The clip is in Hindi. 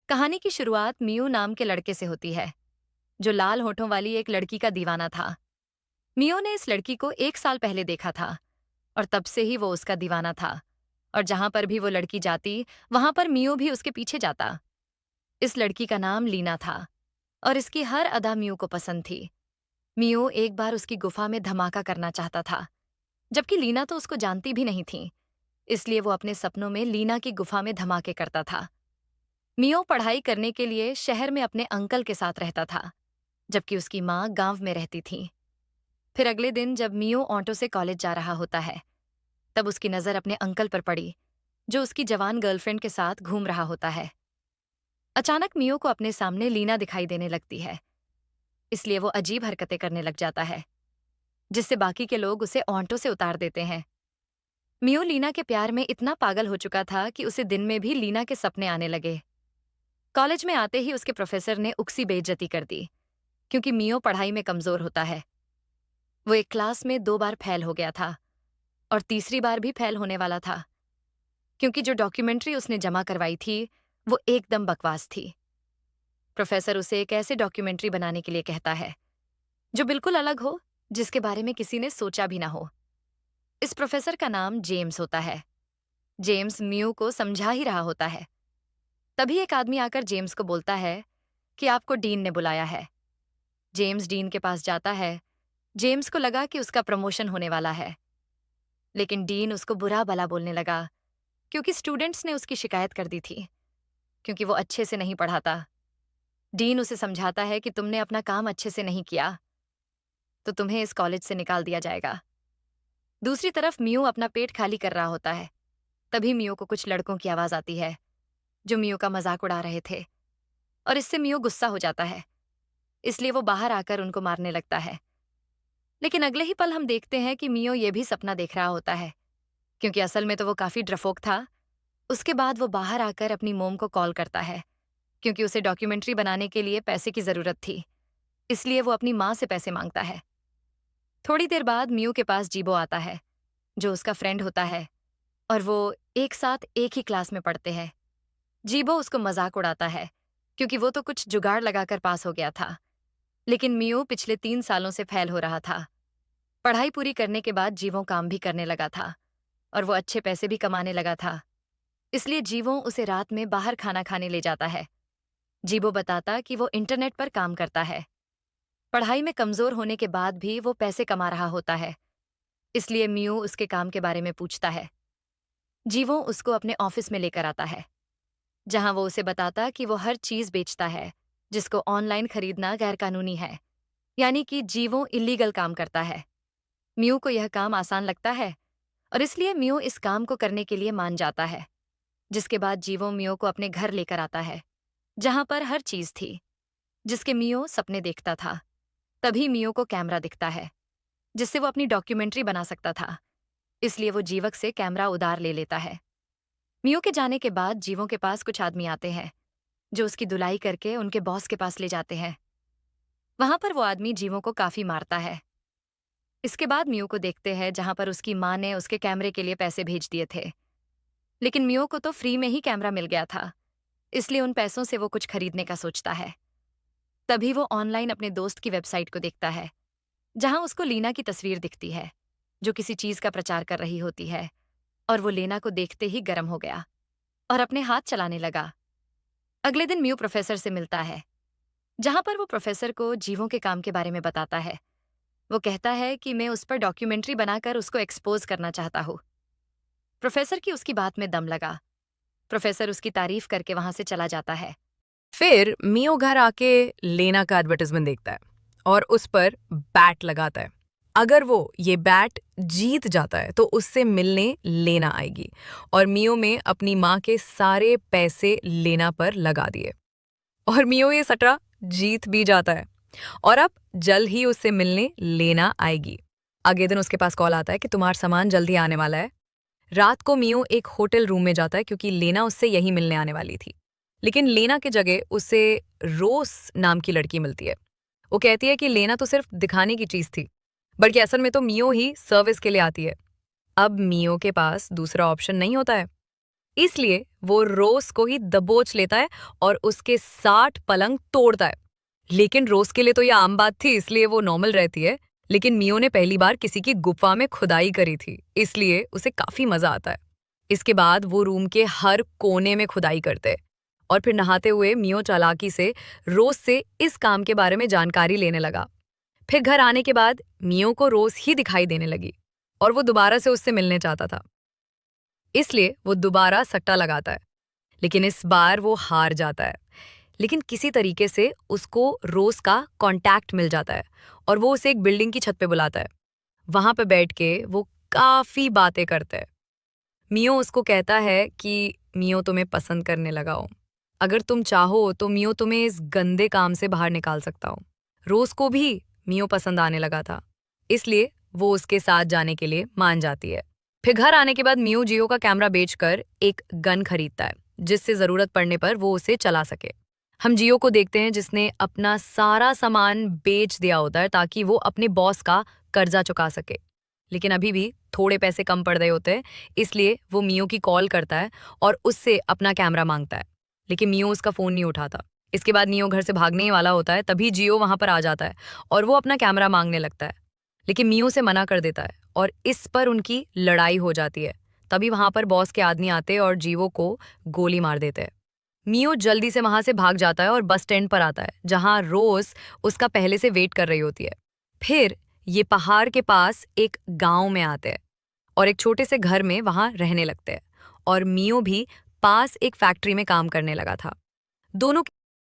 कहानी की शुरुआत मियू नाम के लड़के से होती है, जो लाल होठों वाली एक लड़की का दीवाना था। मियो ने इस लड़की को 1 साल पहले देखा था और तब से ही वो उसका दीवाना था। और जहां पर भी वो लड़की जाती, वहां पर मियो भी उसके पीछे जाता। इस लड़की का नाम लीना था और इसकी हर अदा मियो को पसंद थी। मियो एक बार उसकी गुफा में धमाका करना चाहता था, जबकि लीना तो उसको जानती भी नहीं थी। इसलिए वो अपने सपनों में लीना की गुफा में धमाके करता था। मियो पढ़ाई करने के लिए शहर में अपने अंकल के साथ रहता था, जबकि उसकी माँ गांव में रहती थी। फिर अगले दिन जब मियो ऑटो से कॉलेज जा रहा होता है, तब उसकी नज़र अपने अंकल पर पड़ी, जो उसकी जवान गर्लफ्रेंड के साथ घूम रहा होता है। अचानक मियो को अपने सामने लीना दिखाई देने लगती है, इसलिए वो अजीब हरकतें करने लग जाता है, जिससे बाकी के लोग उसे ऑटो से उतार देते हैं। मियो लीना के प्यार में इतना पागल हो चुका था कि उसे दिन में भी लीना के सपने आने लगे। कॉलेज में आते ही उसके प्रोफेसर ने उक्सी बेइज्जती कर दी, क्योंकि मियो पढ़ाई में कमजोर होता है। वो एक क्लास में 2 बार फेल हो गया था और तीसरी बार भी फेल होने वाला था, क्योंकि जो डॉक्यूमेंट्री उसने जमा करवाई थी वो एकदम बकवास थी। प्रोफेसर उसे एक ऐसे डॉक्यूमेंट्री बनाने के लिए कहता है जो बिल्कुल अलग हो, जिसके बारे में किसी ने सोचा भी ना हो। इस प्रोफेसर का नाम जेम्स होता है। जेम्स मियो को समझा ही रहा होता है। तभी एक आदमी आकर जेम्स को बोलता है कि आपको डीन ने बुलाया है। जेम्स डीन के पास जाता है। जेम्स को लगा कि उसका प्रमोशन होने वाला है, लेकिन डीन उसको बुरा भला बोलने लगा, क्योंकि स्टूडेंट्स ने उसकी शिकायत कर दी थी, क्योंकि वो अच्छे से नहीं पढ़ाता। डीन उसे समझाता है कि तुमने अपना काम अच्छे से नहीं किया, तो तुम्हें इस कॉलेज से निकाल दिया जाएगा। दूसरी तरफ मियो अपना पेट खाली कर रहा होता है। तभी मियो को कुछ लड़कों की आवाज आती है, जो मियो का मजाक उड़ा रहे थे, और इससे मियो गुस्सा हो जाता है। इसलिए वो बाहर आकर उनको मारने लगता है। लेकिन अगले ही पल हम देखते हैं कि मियो ये भी सपना देख रहा होता है, क्योंकि असल में तो वो काफी डरपोक था। उसके बाद वो बाहर आकर अपनी मोम को कॉल करता है, क्योंकि उसे डॉक्यूमेंट्री बनाने के लिए पैसे की जरूरत थी। इसलिए वो अपनी माँ से पैसे मांगता है। थोड़ी देर बाद मियो के पास जीबो आता है, जो उसका फ्रेंड होता है, और वो एक साथ एक ही क्लास में पढ़ते हैं। जीबो उसको मजाक उड़ाता है, क्योंकि वो तो कुछ जुगाड़ लगाकर पास हो गया था। लेकिन मियो पिछले 3 सालों से फेल हो रहा था। पढ़ाई पूरी करने के बाद जीवो काम भी करने लगा था और वो अच्छे पैसे भी कमाने लगा था। इसलिए जीवो उसे रात में बाहर खाना खाने ले जाता है। जीबो बताता कि वो इंटरनेट पर काम करता है। पढ़ाई में कमजोर होने के बाद भी वो पैसे कमा रहा होता है। इसलिए मियो उसके काम के बारे में पूछता है। जीवो उसको अपने ऑफिस में लेकर आता है, जहां वो उसे बताता कि वो हर चीज बेचता है जिसको ऑनलाइन खरीदना गैरकानूनी है, यानी कि जीवो इलीगल काम करता है। मियो को यह काम आसान लगता है और इसलिए मियो इस काम को करने के लिए मान जाता है। जिसके बाद जीवो मियो को अपने घर लेकर आता है, जहां पर हर चीज थी जिसके मियो सपने देखता था। तभी मियो को कैमरा दिखता है, जिससे वो अपनी डॉक्यूमेंट्री बना सकता था। इसलिए वो जीवक से कैमरा उधार ले लेता है। मियो के जाने के बाद जीवों के पास कुछ आदमी आते हैं, जो उसकी धुलाई करके उनके बॉस के पास ले जाते हैं। वहां पर वो आदमी जीवों को काफी मारता है। इसके बाद मियो को देखते हैं जहां पर उसकी माँ ने उसके कैमरे के लिए पैसे भेज दिए थे। लेकिन मियो को तो फ्री में ही कैमरा मिल गया था, इसलिए उन पैसों से वो कुछ खरीदने का सोचता है। तभी वो ऑनलाइन अपने दोस्त की वेबसाइट को देखता है, जहां उसको लीना की तस्वीर दिखती है, जो किसी चीज का प्रचार कर रही होती है। और वो लेना को देखते ही गर्म हो गया और अपने हाथ चलाने लगा। अगले दिन मियो प्रोफेसर से मिलता है, जहां पर वो प्रोफेसर को जीवों के काम के बारे में बताता है। वो कहता है कि मैं उस पर डॉक्यूमेंट्री बनाकर उसको एक्सपोज करना चाहता हूँ। प्रोफेसर की उसकी बात में दम लगा। प्रोफेसर उसकी तारीफ करके वहां से चला जाता है। फिर मियो घर आके लेना का एडवर्टाइजमेंट देखता है और उस पर बैट लगाता है। अगर वो ये बैट जीत जाता है तो उससे मिलने लेना आएगी, और मियो में अपनी माँ के सारे पैसे लेना पर लगा दिए। और मियो ये सट्टा जीत भी जाता है और अब जल्द ही उससे मिलने लेना आएगी। अगले दिन उसके पास कॉल आता है कि तुम्हारा सामान जल्द ही आने वाला है। रात को मियो एक होटल रूम में जाता है क्योंकि लेना उससे यही मिलने आने वाली थी। लेकिन लेना के जगह उसे रोस नाम की लड़की मिलती है। वो कहती है कि लेना तो सिर्फ दिखाने की चीज थी, बल्कि असल में तो मियो ही सर्विस के लिए आती है। अब मियो के पास दूसरा ऑप्शन नहीं होता है, इसलिए वो रोज को ही दबोच लेता है और उसके 60 पलंग तोड़ता है। लेकिन रोज के लिए तो ये आम बात थी, इसलिए वो नॉर्मल रहती है। लेकिन मियो ने पहली बार किसी की गुफा में खुदाई करी थी, इसलिए उसे काफी मजा आता है। इसके बाद वो रूम के हर कोने में खुदाई करते और फिर नहाते हुए मियो चालाकी से रोज से इस काम के बारे में जानकारी लेने लगा। फिर घर आने के बाद मियो को रोज ही दिखाई देने लगी और वो दोबारा से उससे मिलने चाहता था। इसलिए वो दोबारा सट्टा लगाता है, लेकिन इस बार वो हार जाता है। लेकिन किसी तरीके से उसको रोज का कांटेक्ट मिल जाता है और वो उसे एक बिल्डिंग की छत पे बुलाता है। वहां पे बैठ के वो काफी बातें करते हैं। मियो उसको कहता है कि मियो तुम्हें पसंद करने लगा हो। अगर तुम चाहो तो मियो तुम्हें इस गंदे काम से बाहर निकाल सकता हूँ। रोज को भी मियो पसंद आने लगा था, इसलिए वो उसके साथ जाने के लिए मान जाती है। फिर घर आने के बाद मियो जियो का कैमरा बेचकर एक गन खरीदता है, जिससे जरूरत पड़ने पर वो उसे चला सके। हम जियो को देखते हैं जिसने अपना सारा सामान बेच दिया होता है ताकि वो अपने बॉस का कर्जा चुका सके। लेकिन अभी भी थोड़े पैसे कम पड़ रहे होते हैं, इसलिए वो मियो की कॉल करता है और उससे अपना कैमरा मांगता है। लेकिन मियो उसका फोन नहीं उठाता। इसके बाद मियो घर से भागने ही वाला होता है, तभी जियो वहां पर आ जाता है और वो अपना कैमरा मांगने लगता है। लेकिन मियो से मना कर देता है और इस पर उनकी लड़ाई हो जाती है। तभी वहां पर बॉस के आदमी आते हैं और जियो को गोली मार देते हैं। मियो जल्दी से वहां से भाग जाता है और बस स्टैंड पर आता है, जहां रोज उसका पहले से वेट कर रही होती है। फिर ये पहाड़ के पास एक गांव में आते हैं और एक छोटे से घर में वहां रहने लगते हैं और मियो भी पास एक फैक्ट्री में काम करने लगा था। दोनों